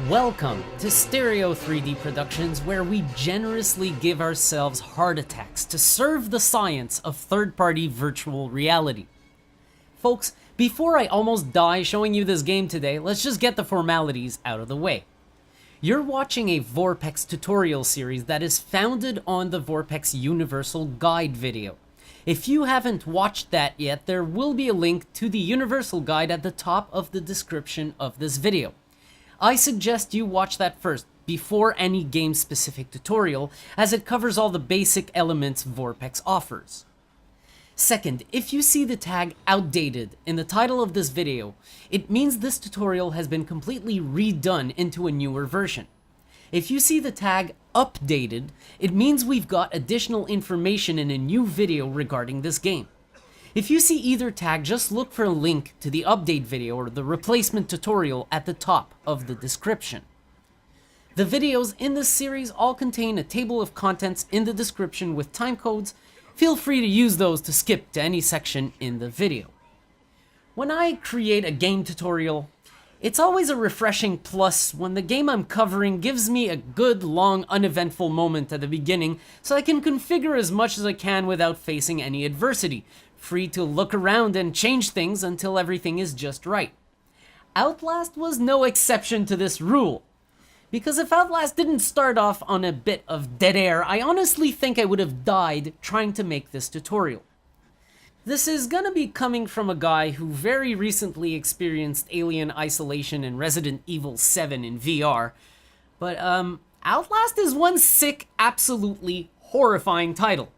Welcome to Stereo 3D Productions, where we generously give ourselves heart attacks to serve the science of third-party virtual reality. Folks, before I almost die showing you this game today, let's just get the formalities out of the way. You're watching a VorpX tutorial series that is founded on the VorpX Universal Guide video. If you haven't watched that yet, there will be a link to the Universal Guide at the top of the description of this video. I suggest you watch that first, before any game-specific tutorial, as it covers all the basic elements VorpX offers. Second, if you see the tag outdated in the title of this video, it means this tutorial has been completely redone into a newer version. If you see the tag updated, it means we've got additional information in a new video regarding this game. If you see either tag, just look for a link to the update video or the replacement tutorial at the top of the description. The videos in this series all contain a table of contents in the description with timecodes. Feel free to use those to skip to any section in the video. When I create a game tutorial, it's always a refreshing plus when the game I'm covering gives me a good, long, uneventful moment at the beginning so I can configure as much as I can without facing any adversity, free to look around and change things until everything is just right. Outlast was no exception to this rule. Because if Outlast didn't start off on a bit of dead air, I honestly think I would have died trying to make this tutorial. This is gonna be coming from a guy who very recently experienced Alien Isolation and Resident Evil 7 in VR, but Outlast is one sick, absolutely horrifying title.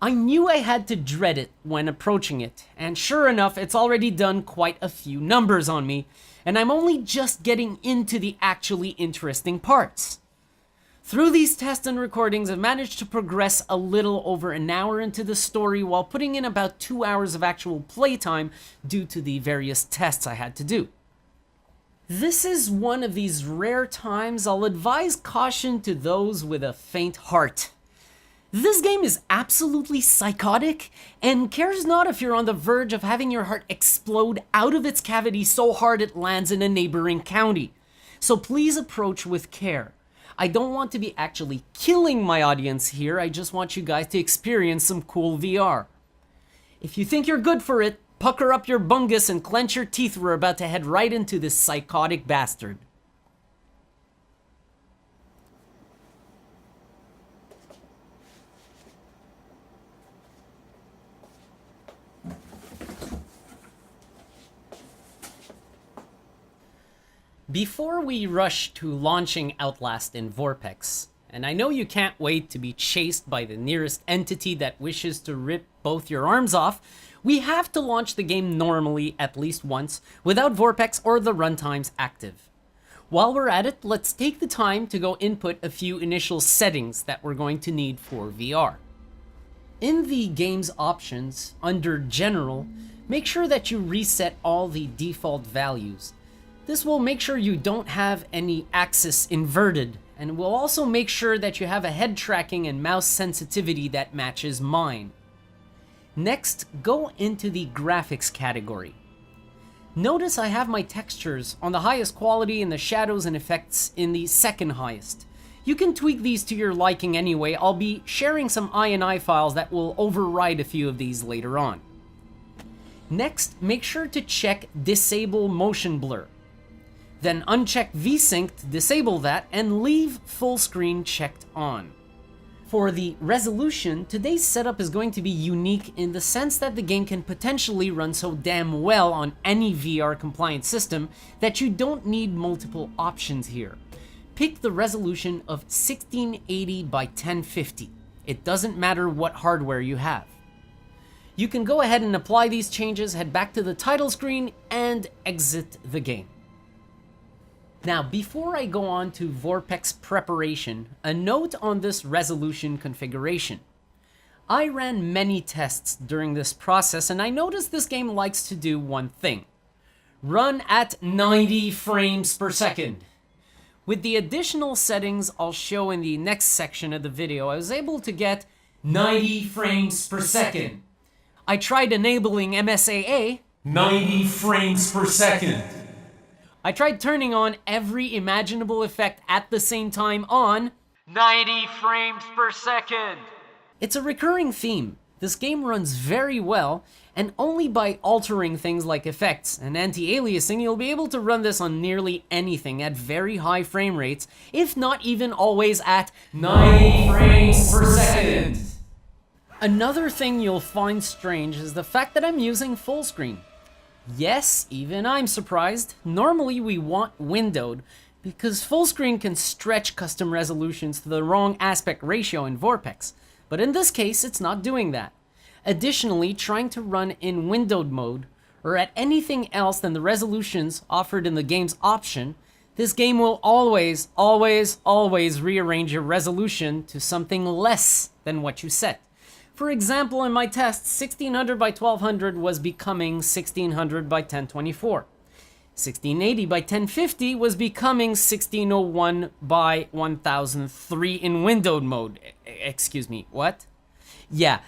I knew I had to dread it when approaching it, and sure enough, it's already done quite a few numbers on me, and I'm only just getting into the actually interesting parts. Through these tests and recordings, I've managed to progress a little over an hour into the story while putting in about 2 hours of actual playtime due to the various tests I had to do. This is one of these rare times I'll advise caution to those with a faint heart. This game is absolutely psychotic and cares not if you're on the verge of having your heart explode out of its cavity so hard it lands in a neighboring county. So please approach with care. I don't want to be actually killing my audience here, I just want you guys to experience some cool VR. If you think you're good for it, pucker up your bungus and clench your teeth, we're about to head right into this psychotic bastard. Before we rush to launching Outlast in VorpX, and I know you can't wait to be chased by the nearest entity that wishes to rip both your arms off, we have to launch the game normally at least once, without VorpX or the runtimes active. While we're at it, let's take the time to go input a few initial settings that we're going to need for VR. In the game's options, under General, make sure that you reset all the default values. This will make sure you don't have any axis inverted, and will also make sure that you have a head tracking and mouse sensitivity that matches mine. Next, go into the graphics category. Notice I have my textures on the highest quality and the shadows and effects in the second highest. You can tweak these to your liking anyway. I'll be sharing some INI files that will override a few of these later on. Next, make sure to check Disable Motion Blur. Then uncheck VSync to disable that and leave full screen checked on. For the resolution, today's setup is going to be unique in the sense that the game can potentially run so damn well on any VR compliant system that you don't need multiple options here. Pick the resolution of 1680 by 1050. It doesn't matter what hardware you have. You can go ahead and apply these changes, head back to the title screen, and exit the game. Now, before I go on to VorpX Preparation, a note on this resolution configuration. I ran many tests during this process, and I noticed this game likes to do one thing. Run at 90 frames per second. With the additional settings I'll show in the next section of the video, I was able to get 90 frames per second. I tried enabling MSAA, 90 frames per second. I tried turning on every imaginable effect at the same time on 90 frames per second. It's a recurring theme. This game runs very well, and only by altering things like effects and anti-aliasing, you'll be able to run this on nearly anything at very high frame rates, if not even always at 90 frames per second. Another thing you'll find strange is the fact that I'm using full screen. Yes, even I'm surprised. Normally we want windowed, because full screen can stretch custom resolutions to the wrong aspect ratio in VorpX. But in this case, it's not doing that. Additionally, trying to run in windowed mode, or at anything else than the resolutions offered in the game's option, this game will always rearrange your resolution to something less than what you set. For example, in my test, 1600 by 1200 was becoming 1600 by 1024. 1680 by 1050 was becoming 1601 by 1003 in windowed mode. Excuse me, what? Yeah,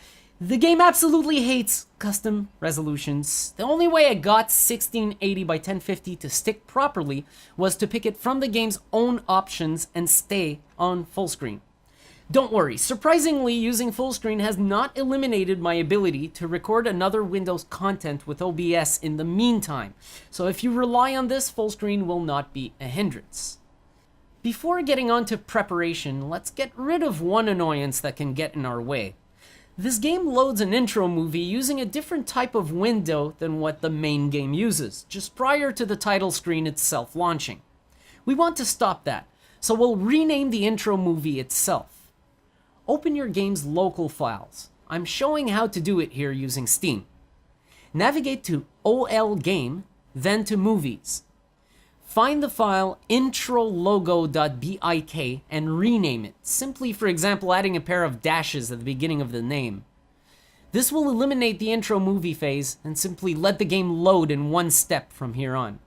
the game absolutely hates custom resolutions. The only way I got 1680 by 1050 to stick properly was to pick it from the game's own options and stay on full screen. Don't worry, surprisingly, using full screen has not eliminated my ability to record another Windows content with OBS in the meantime, so if you rely on this, full screen will not be a hindrance. Before getting on to preparation, let's get rid of one annoyance that can get in our way. This game loads an intro movie using a different type of window than what the main game uses, just prior to the title screen itself launching. We want to stop that, so we'll rename the intro movie itself. Open your game's local files. I'm showing how to do it here using Steam. Navigate to OLGame, then to Movies. Find the file intrologo.bik and rename it, simply for example adding a pair of dashes at the beginning of the name. This will eliminate the intro movie phase and simply let the game load in one step from here on.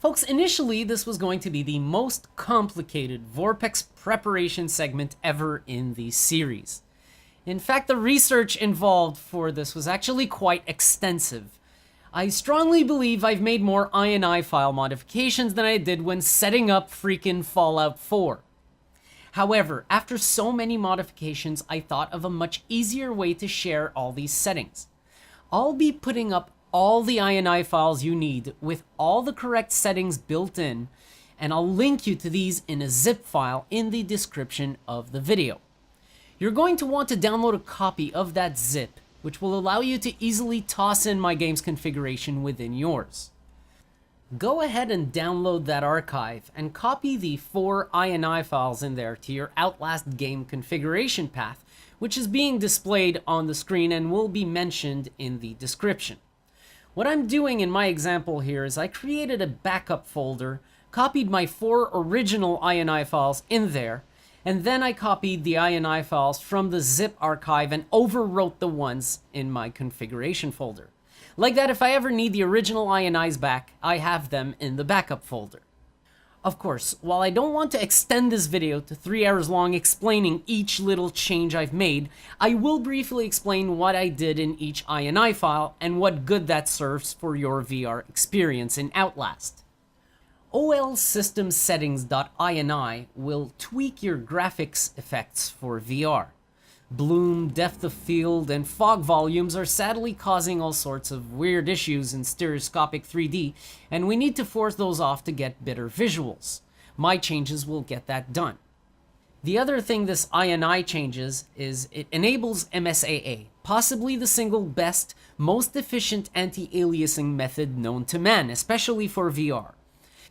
Folks, initially this was going to be the most complicated VorpX preparation segment ever in the series. In fact, the research involved for this was actually quite extensive. I strongly believe I've made more INI file modifications than I did when setting up freaking Fallout 4. However, after so many modifications, I thought of a much easier way to share all these settings. I'll be putting up all the INI files you need with all the correct settings built in, and I'll link you to these in a zip file in the description of the video. You're going to want to download a copy of that zip, which will allow you to easily toss in my game's configuration within yours. Go ahead and download that archive and copy the 4 INI files in there to your Outlast game configuration path, which is being displayed on the screen and will be mentioned in the description. What I'm doing in my example here is I created a backup folder, copied my 4 original INI files in there, and then I copied the INI files from the zip archive and overwrote the ones in my configuration folder. Like that, if I ever need the original INIs back, I have them in the backup folder. Of course, while I don't want to extend this video to 3 hours long explaining each little change I've made, I will briefly explain what I did in each INI file and what good that serves for your VR experience in Outlast. olsystemsettings.ini will tweak your graphics effects for VR. Bloom, depth of field, and fog volumes are sadly causing all sorts of weird issues in stereoscopic 3D, and we need to force those off to get better visuals. My changes will get that done. The other thing this INI changes is it enables MSAA, possibly the single best, most efficient anti-aliasing method known to man, especially for VR.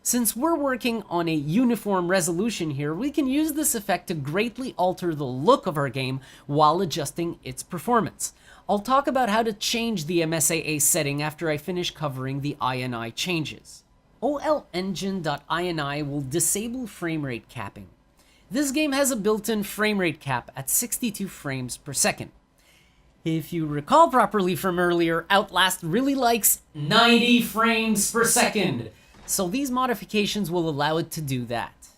Since we're working on a uniform resolution here, we can use this effect to greatly alter the look of our game while adjusting its performance. I'll talk about how to change the MSAA setting after I finish covering the INI changes. olengine.ini will disable framerate capping. This game has a built-in framerate cap at 62 frames per second. If you recall properly from earlier, Outlast really likes 90 frames per second. So these modifications will allow it to do that.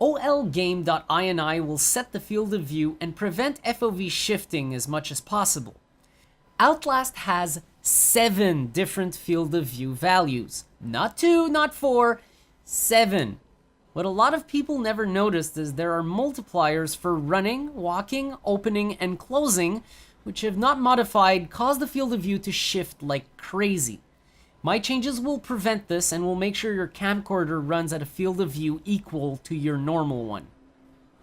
OLGame.ini will set the field of view and prevent FOV shifting as much as possible. Outlast has 7 different field of view values. Not 2, not 4, 7. What a lot of people never noticed is there are multipliers for running, walking, opening, and closing, which if not modified, cause the field of view to shift like crazy. My changes will prevent this and will make sure your camcorder runs at a field of view equal to your normal one.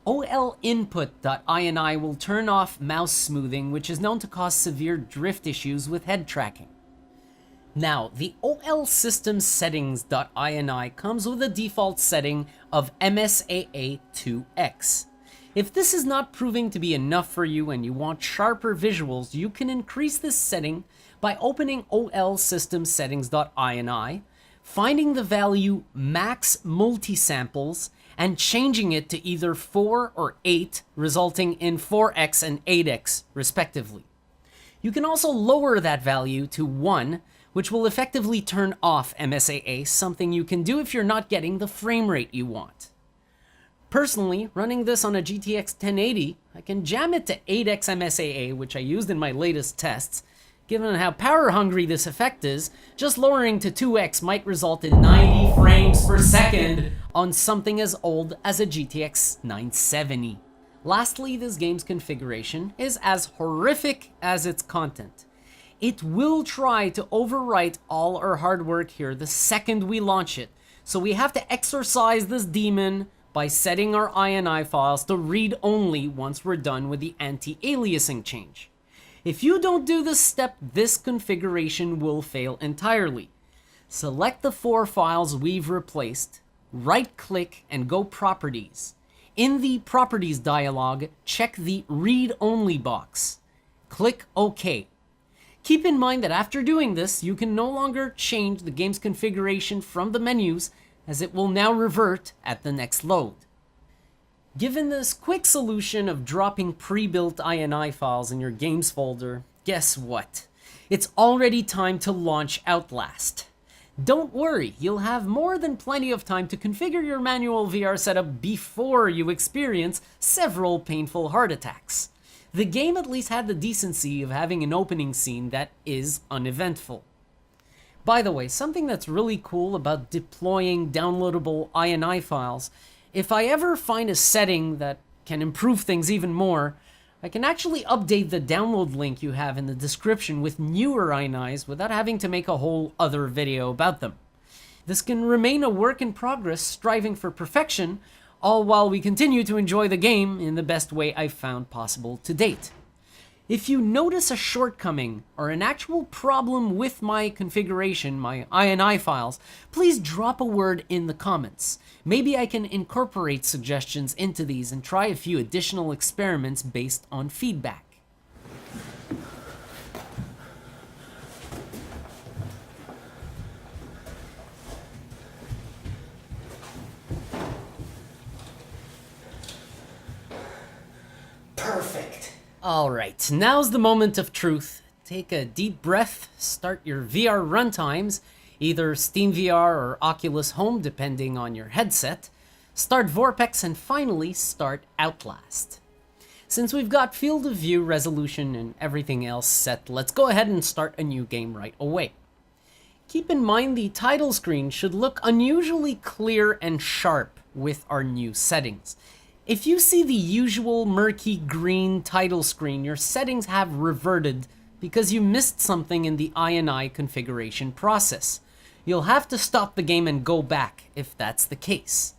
OLInput.ini will turn off mouse smoothing, which is known to cause severe drift issues with head tracking. Now, the OLSystemSettings.ini comes with a default setting of MSAA2X. If this is not proving to be enough for you and you want sharper visuals, you can increase this setting by opening OLSystemSettings.ini, finding the value max multisamples, and changing it to either 4 or 8, resulting in 4x and 8x respectively. You can also lower that value to 1, which will effectively turn off MSAA, something you can do if you're not getting the frame rate you want. Personally, running this on a GTX 1080, I can jam it to 8x MSAA, which I used in my latest tests. Given how power hungry this effect is, just lowering to 2x might result in 90 frames per second on something as old as a GTX 970. Lastly, this game's configuration is as horrific as its content. It will try to overwrite all our hard work here the second we launch it, so we have to exorcise this demon by setting our INI files to read only once we're done with the anti-aliasing change. If you don't do this step, this configuration will fail entirely. Select the 4 files we've replaced, right-click and go Properties. In the Properties dialog, check the Read Only box. Click OK. Keep in mind that after doing this, you can no longer change the game's configuration from the menus, as it will now revert at the next load. Given this quick solution of dropping pre-built INI files in your games folder, guess what? It's already time to launch Outlast. Don't worry, you'll have more than plenty of time to configure your manual VR setup before you experience several painful heart attacks. The game at least had the decency of having an opening scene that is uneventful. By the way, something that's really cool about deploying downloadable INI files, if I ever find a setting that can improve things even more, I can actually update the download link you have in the description with newer INIs without having to make a whole other video about them. This can remain a work in progress, striving for perfection, all while we continue to enjoy the game in the best way I've found possible to date. If you notice a shortcoming or an actual problem with my configuration, my INI files, please drop a word in the comments. Maybe I can incorporate suggestions into these and try a few additional experiments based on feedback. Perfect. Alright, now's the moment of truth. Take a deep breath, start your VR runtimes, either SteamVR or Oculus Home depending on your headset, start VorpX, and finally start Outlast. Since we've got field of view, resolution, and everything else set, let's go ahead and start a new game right away. Keep in mind the title screen should look unusually clear and sharp with our new settings. If you see the usual murky green title screen, your settings have reverted because you missed something in the INI configuration process. You'll have to stop the game and go back if that's the case.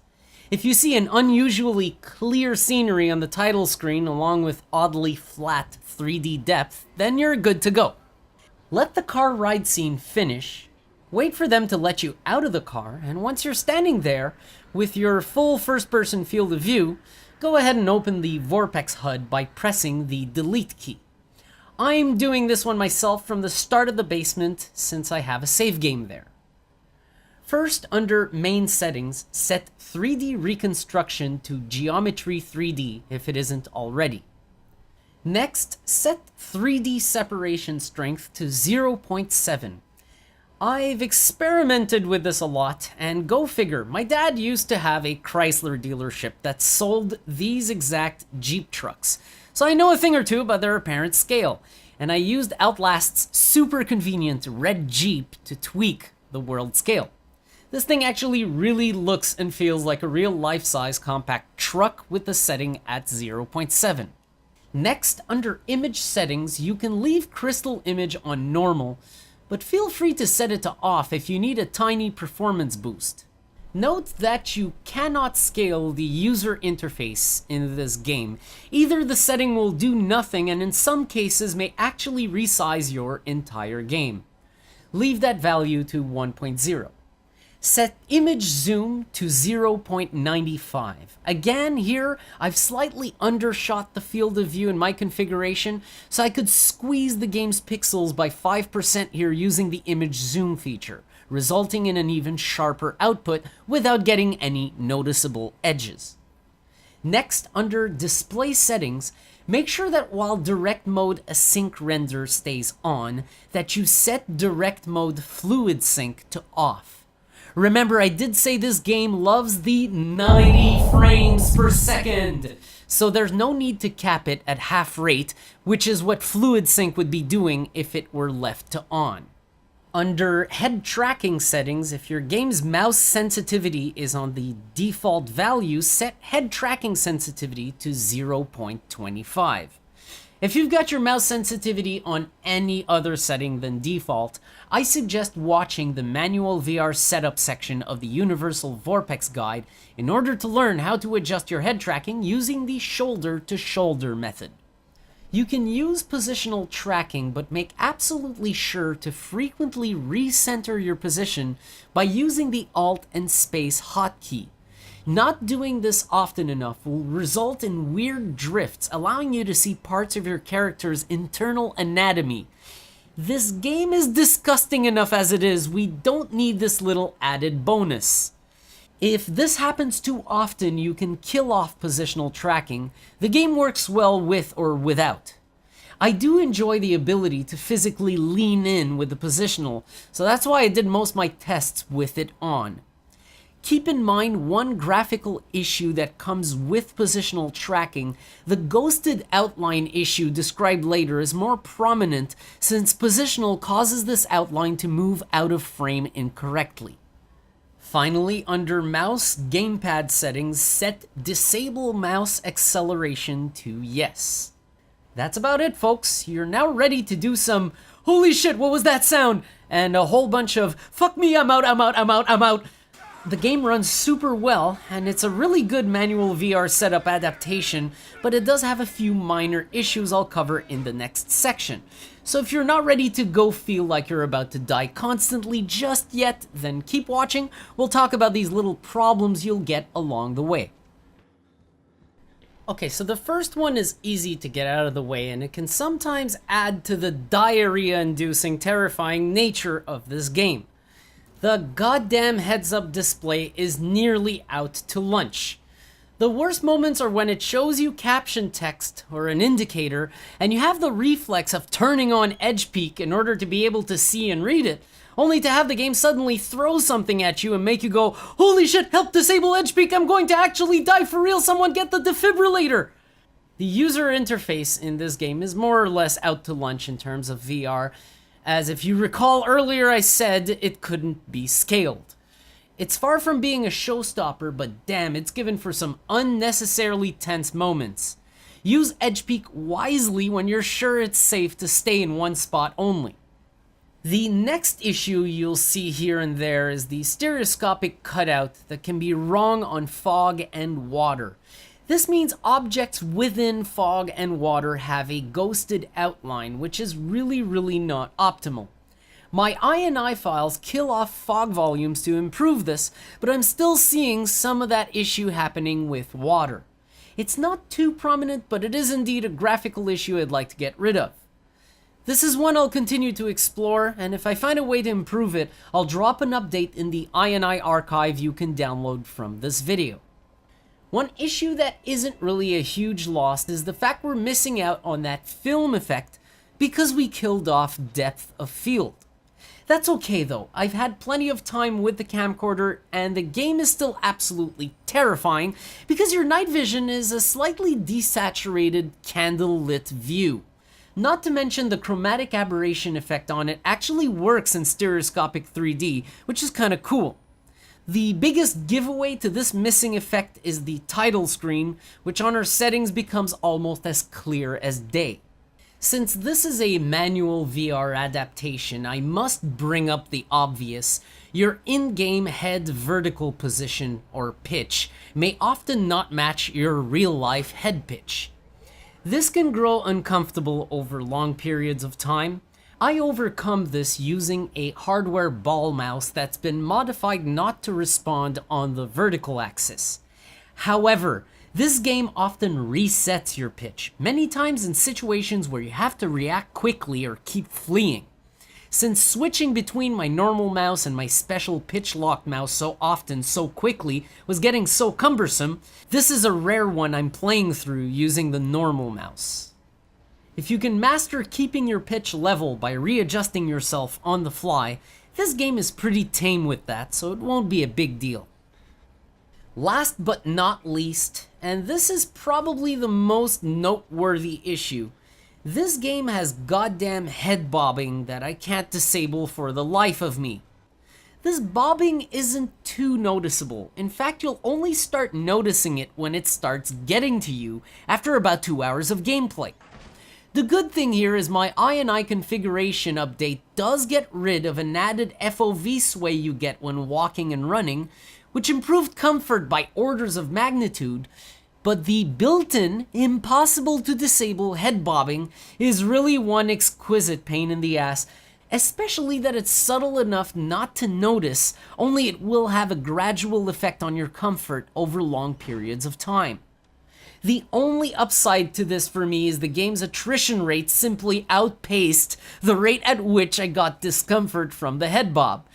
If you see an unusually clear scenery on the title screen along with oddly flat 3D depth, then you're good to go. Let the car ride scene finish, wait for them to let you out of the car, and once you're standing there with your full first-person field of view, go ahead and open the VorpX HUD by pressing the delete key. I'm doing this one myself from the start of the basement since I have a save game there. First, under main settings, set 3D reconstruction to geometry 3D if it isn't already. Next, set 3D separation strength to 0.7. I've experimented with this a lot, and go figure, my dad used to have a Chrysler dealership that sold these exact Jeep trucks, so I know a thing or two about their apparent scale. and I used Outlast's super convenient red Jeep to tweak the world scale. This thing actually really looks and feels like a real life-size compact truck with the setting at 0.7. Next, under image settings, you can leave crystal image on normal, but feel free to set it to off if you need a tiny performance boost. Note that you cannot scale the user interface in this game. Either the setting will do nothing and in some cases may actually resize your entire game. Leave that value to 1.0. Set image zoom to 0.95. Again, here I've slightly undershot the field of view in my configuration, so I could squeeze the game's pixels by 5% here using the image zoom feature, resulting in an even sharper output without getting any noticeable edges. Next, under display settings, make sure that while direct mode async render stays on, that you set direct mode fluid sync to off. Remember, I did say this game loves the 90 frames per second, so there's no need to cap it at half rate, which is what fluid sync would be doing if it were left to on. Under head tracking settings, if your game's mouse sensitivity is on the default value, set head tracking sensitivity to 0.25. If you've got your mouse sensitivity on any other setting than default, I suggest watching the manual VR setup section of the Universal VorpX guide in order to learn how to adjust your head tracking using the shoulder-to-shoulder method. You can use positional tracking, but make absolutely sure to frequently recenter your position by using the Alt and Space hotkey. Not doing this often enough will result in weird drifts, allowing you to see parts of your character's internal anatomy. This game is disgusting enough as it is, we don't need this little added bonus. If this happens too often, you can kill off positional tracking. The game works well with or without. I do enjoy the ability to physically lean in with the positional, so that's why I did most of my tests with it on. Keep in mind one graphical issue that comes with positional tracking. The ghosted outline issue described later is more prominent since positional causes this outline to move out of frame incorrectly. Finally, under mouse gamepad settings, set disable mouse acceleration to yes. That's about it, folks. You're now ready to do some "holy shit, what was that sound?" and a whole bunch of "fuck me, I'm out, I'm out, I'm out, I'm out." The game runs super well, and it's a really good manual VR setup adaptation, but it does have a few minor issues I'll cover in the next section. So if you're not ready to go feel like you're about to die constantly just yet, then keep watching. We'll talk about these little problems you'll get along the way. Okay, so the first one is easy to get out of the way, and it can sometimes add to the diarrhea-inducing, terrifying nature of this game. The goddamn heads-up display is nearly out to lunch. The worst moments are when it shows you caption text or an indicator, and you have the reflex of turning on Edge Peek in order to be able to see and read it, only to have the game suddenly throw something at you and make you go, "Holy shit, help, disable Edge Peek, I'm going to actually die for real, someone get the defibrilator!" The user interface in this game is more or less out to lunch in terms of VR, as if you recall earlier I said it couldn't be scaled. It's far from being a showstopper, but damn, it's given for some unnecessarily tense moments. Use Edge Peek wisely when you're sure it's safe to stay in one spot only. The next issue you'll see here and there is the stereoscopic cutout that can be wrong on fog and water. This means objects within fog and water have a ghosted outline, which is really not optimal. My INI files kill off fog volumes to improve this, but I'm still seeing some of that issue happening with water. It's not too prominent, but it is indeed a graphical issue I'd like to get rid of. This is one I'll continue to explore, and if I find a way to improve it, I'll drop an update in the INI archive you can download from this video. One issue that isn't really a huge loss is the fact we're missing out on that film effect because we killed off depth of field. That's okay though, I've had plenty of time with the camcorder and the game is still absolutely terrifying because your night vision is a slightly desaturated candle-lit view. Not to mention the chromatic aberration effect on it actually works in stereoscopic 3D, which is kinda cool. The biggest giveaway to this missing effect is the title screen, which on our settings becomes almost as clear as day. Since this is a manual VR adaptation, I must bring up the obvious. Your in-game head vertical position, or pitch, may often not match your real-life head pitch. This can grow uncomfortable over long periods of time. I overcome this using a hardware ball mouse that's been modified not to respond on the vertical axis. However, this game often resets your pitch, many times in situations where you have to react quickly or keep fleeing. Since switching between my normal mouse and my special pitch locked mouse so often so quickly was getting so cumbersome, this is a rare one I'm playing through using the normal mouse. If you can master keeping your pitch level by readjusting yourself on the fly, this game is pretty tame with that, so it won't be a big deal. Last but not least, and this is probably the most noteworthy issue, this game has goddamn head bobbing that I can't disable for the life of me. This bobbing isn't too noticeable. In fact, you'll only start noticing it when it starts getting to you after about 2 hours of gameplay. The good thing here is my I configuration update does get rid of an added FOV sway you get when walking and running, which improved comfort by orders of magnitude, but the built-in, impossible to disable head bobbing is really one exquisite pain in the ass, especially that it's subtle enough not to notice, only it will have a gradual effect on your comfort over long periods of time. The only upside to this for me is the game's attrition rate simply outpaced the rate at which I got discomfort from the head bob.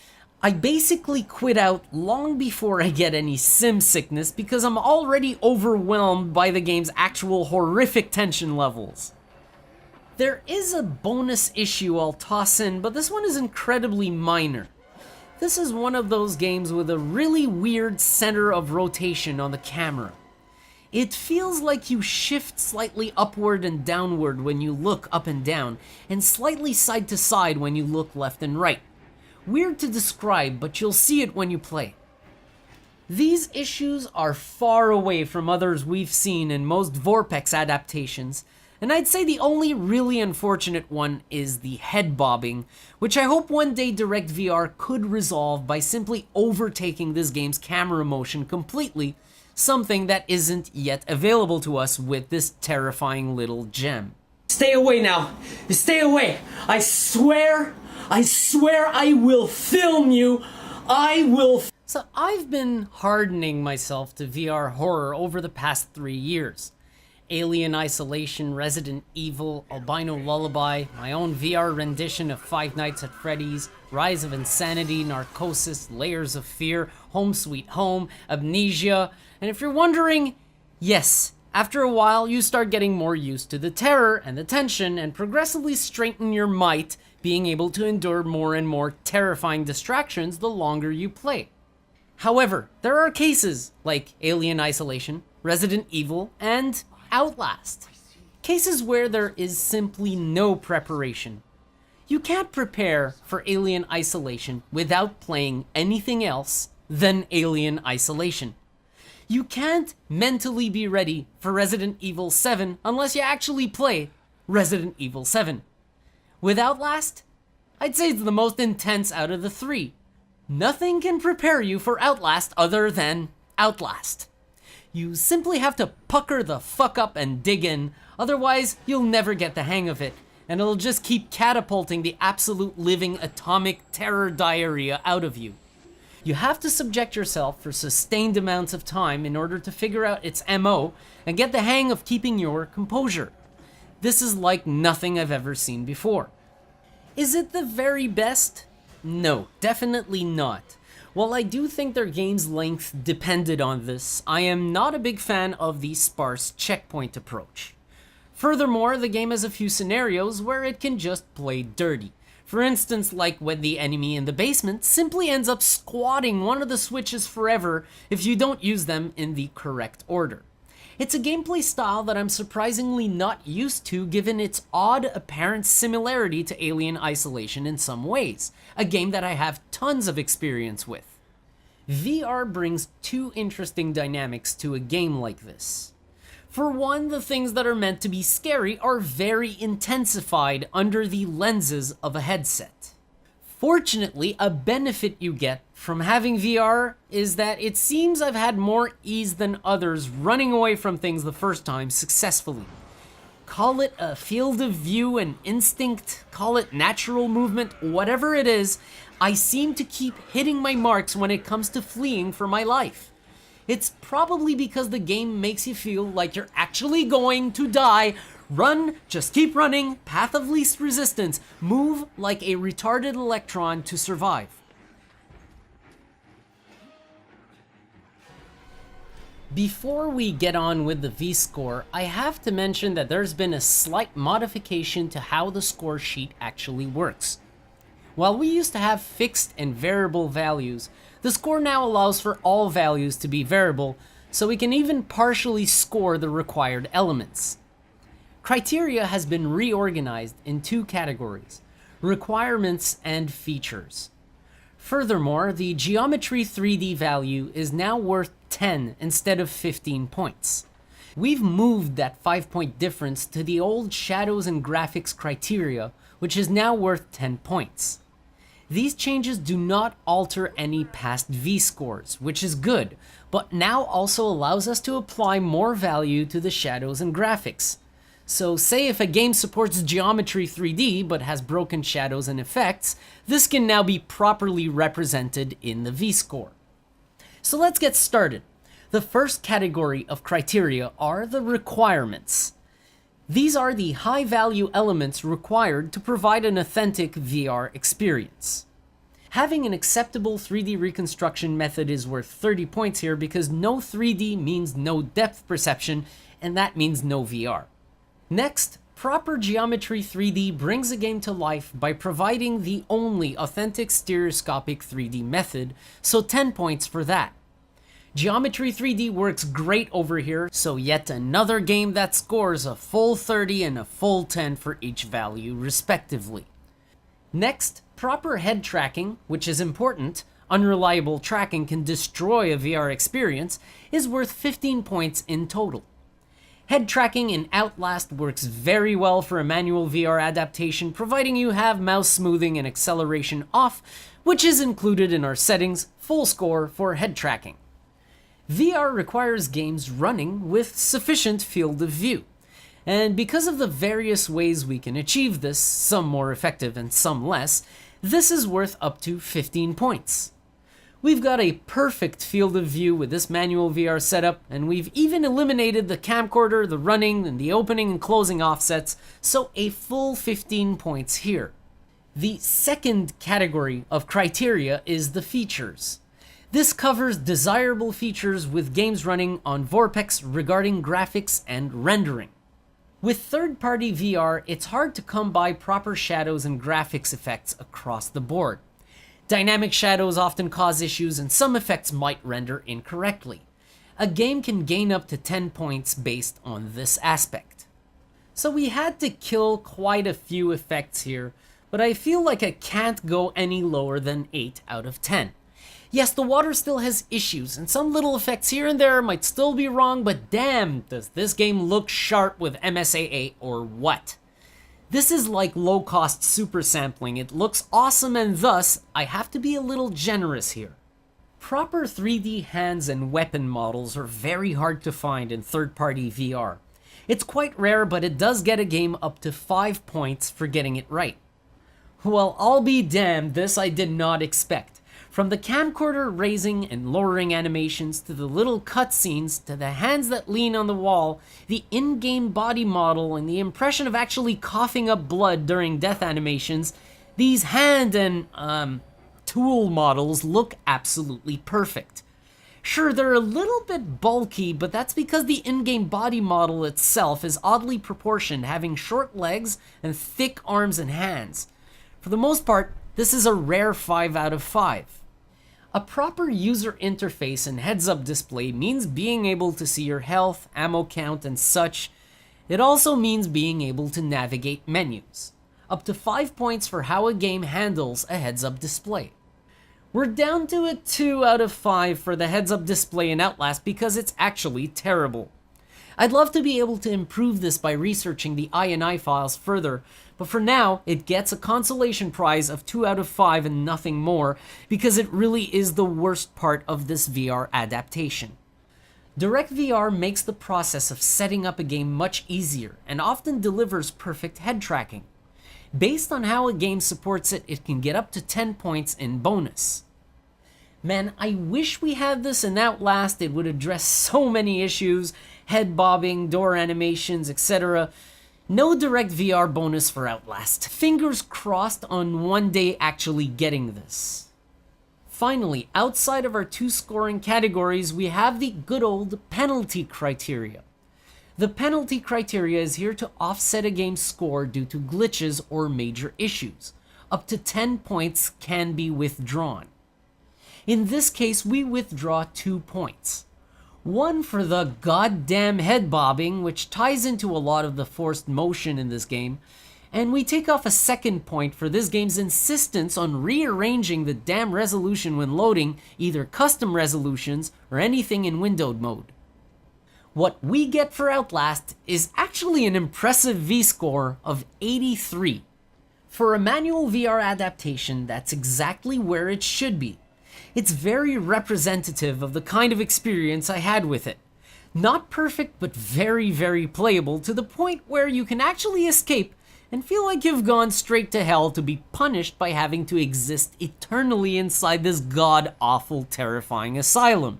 I basically quit out long before I get any sim sickness because I'm already overwhelmed by the game's actual horrific tension levels. There is a bonus issue I'll toss in, but this one is incredibly minor. This is one of those games with a really weird center of rotation on the camera. It feels like you shift slightly upward and downward when you look up and down, and slightly side to side when you look left and right. Weird to describe, but you'll see it when you play. These issues are far away from others we've seen in most VorpX adaptations, and I'd say the only really unfortunate one is the head bobbing, which I hope one day DirectVR could resolve by simply overtaking this game's camera motion completely, something that isn't yet available to us with this terrifying little gem. Stay away now! Stay away! I swear I will film you! I will So I've been hardening myself to VR horror over the past 3 years. Alien Isolation, Resident Evil, Albino Lullaby, my own VR rendition of Five Nights at Freddy's, Rise of Insanity, Narcosis, Layers of Fear, Home Sweet Home, Amnesia, and if you're wondering, yes, after a while you start getting more used to the terror and the tension and progressively strengthen your might, being able to endure more and more terrifying distractions the longer you play. However, there are cases like Alien Isolation, Resident Evil, and Outlast. Cases where there is simply no preparation. You can't prepare for Alien Isolation without playing anything else than Alien Isolation. You can't mentally be ready for Resident Evil 7 unless you actually play Resident Evil 7. With Outlast, I'd say it's the most intense out of the three. Nothing can prepare you for Outlast other than Outlast. You simply have to pucker the fuck up and dig in, otherwise you'll never get the hang of it, and it'll just keep catapulting the absolute living atomic terror diarrhea out of you. You have to subject yourself for sustained amounts of time in order to figure out its MO and get the hang of keeping your composure. This is like nothing I've ever seen before. Is it the very best? No, definitely not. While I do think their game's length depended on this, I am not a big fan of the sparse checkpoint approach. Furthermore, the game has a few scenarios where it can just play dirty. For instance, like when the enemy in the basement simply ends up squatting one of the switches forever if you don't use them in the correct order. It's a gameplay style that I'm surprisingly not used to given its odd apparent similarity to Alien Isolation in some ways, a game that I have tons of experience with. VR brings two interesting dynamics to a game like this. For one, the things that are meant to be scary are very intensified under the lenses of a headset. Fortunately, a benefit you get from having VR is that it seems I've had more ease than others running away from things the first time successfully. Call it a field of view, an instinct, call it natural movement, whatever it is, I seem to keep hitting my marks when it comes to fleeing for my life. It's probably because the game makes you feel like you're actually going to die. Run, just keep running, path of least resistance, move like a retarded electron to survive. Before we get on with the vScore, I have to mention that there's been a slight modification to how the score sheet actually works. While we used to have fixed and variable values, the score now allows for all values to be variable, so we can even partially score the required elements. Criteria has been reorganized in two categories: requirements and features. Furthermore, the geometry 3D value is now worth 10 instead of 15 points. We've moved that 5-point difference to the old shadows and graphics criteria, which is now worth 10 points. These changes do not alter any past V-scores, which is good, but now also allows us to apply more value to the shadows and graphics. So say if a game supports geometry 3D but has broken shadows and effects, this can now be properly represented in the V-score. So let's get started. The first category of criteria are the requirements. These are the high-value elements required to provide an authentic VR experience. Having an acceptable 3D reconstruction method is worth 30 points here because no 3D means no depth perception, and that means no VR. Next, proper geometry 3D brings a game to life by providing the only authentic stereoscopic 3D method, so 10 points for that. Geometry 3D works great over here, so yet another game that scores a full 30 and a full 10 for each value, respectively. Next, proper head tracking, which is important. Unreliable tracking can destroy a VR experience, is worth 15 points in total. Head tracking in Outlast works very well for a manual VR adaptation, providing you have mouse smoothing and acceleration off, which is included in our settings, full score for head tracking. VR requires games running with sufficient field of view. And because of the various ways we can achieve this, some more effective and some less, this is worth up to 15 points. We've got a perfect field of view with this manual VR setup, and we've even eliminated the camcorder, the running, and the opening and closing offsets, so a full 15 points here. The second category of criteria is the features. This covers desirable features with games running on VorpX regarding graphics and rendering. With third-party VR, it's hard to come by proper shadows and graphics effects across the board. Dynamic shadows often cause issues, and some effects might render incorrectly. A game can gain up to 10 points based on this aspect. So we had to kill quite a few effects here, but I feel like I can't go any lower than 8 out of 10. Yes, the water still has issues, and some little effects here and there might still be wrong, but damn, does this game look sharp with MSAA or what? This is like low-cost super sampling. It looks awesome, and thus, I have to be a little generous here. Proper 3D hands and weapon models are very hard to find in third-party VR. It's quite rare, but it does get a game up to 5 points for getting it right. Well, I'll be damned, this I did not expect. From the camcorder raising and lowering animations, to the little cutscenes, to the hands that lean on the wall, the in-game body model, and the impression of actually coughing up blood during death animations, these hand and, tool models look absolutely perfect. Sure, they're a little bit bulky, but that's because the in-game body model itself is oddly proportioned, having short legs and thick arms and hands. For the most part, this is a rare 5 out of 5. A proper user interface and heads-up display means being able to see your health, ammo count, and such. It also means being able to navigate menus. Up to 5 points for how a game handles a heads-up display. We're down to a 2 out of 5 for the heads-up display in Outlast because it's actually terrible. I'd love to be able to improve this by researching the INI files further, but for now, it gets a consolation prize of 2 out of 5 and nothing more, because it really is the worst part of this VR adaptation. DirectVR makes the process of setting up a game much easier, and often delivers perfect head tracking. Based on how a game supports it, it can get up to 10 points in bonus. Man, I wish we had this in Outlast. It would address so many issues, head bobbing, door animations, etc. No direct VR bonus for Outlast. Fingers crossed on one day actually getting this. Finally, outside of our 2 scoring categories, we have the good old penalty criteria. The penalty criteria is here to offset a game's score due to glitches or major issues. Up to 10 points can be withdrawn. In this case, we withdraw 2 points. One for the goddamn head bobbing, which ties into a lot of the forced motion in this game, and we take off a 2nd point for this game's insistence on rearranging the damn resolution when loading, either custom resolutions or anything in windowed mode. What we get for Outlast is actually an impressive vScore of 83. For a manual VR adaptation, that's exactly where it should be. It's very representative of the kind of experience I had with it. Not perfect, but very, very playable to the point where you can actually escape and feel like you've gone straight to hell to be punished by having to exist eternally inside this god-awful, terrifying asylum.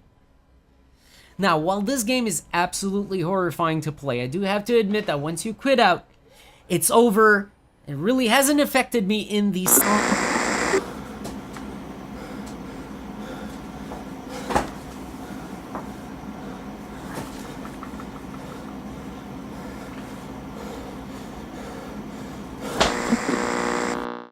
Now, while this game is absolutely horrifying to play, I do have to admit that once you quit out, it's over. It really hasn't affected me in the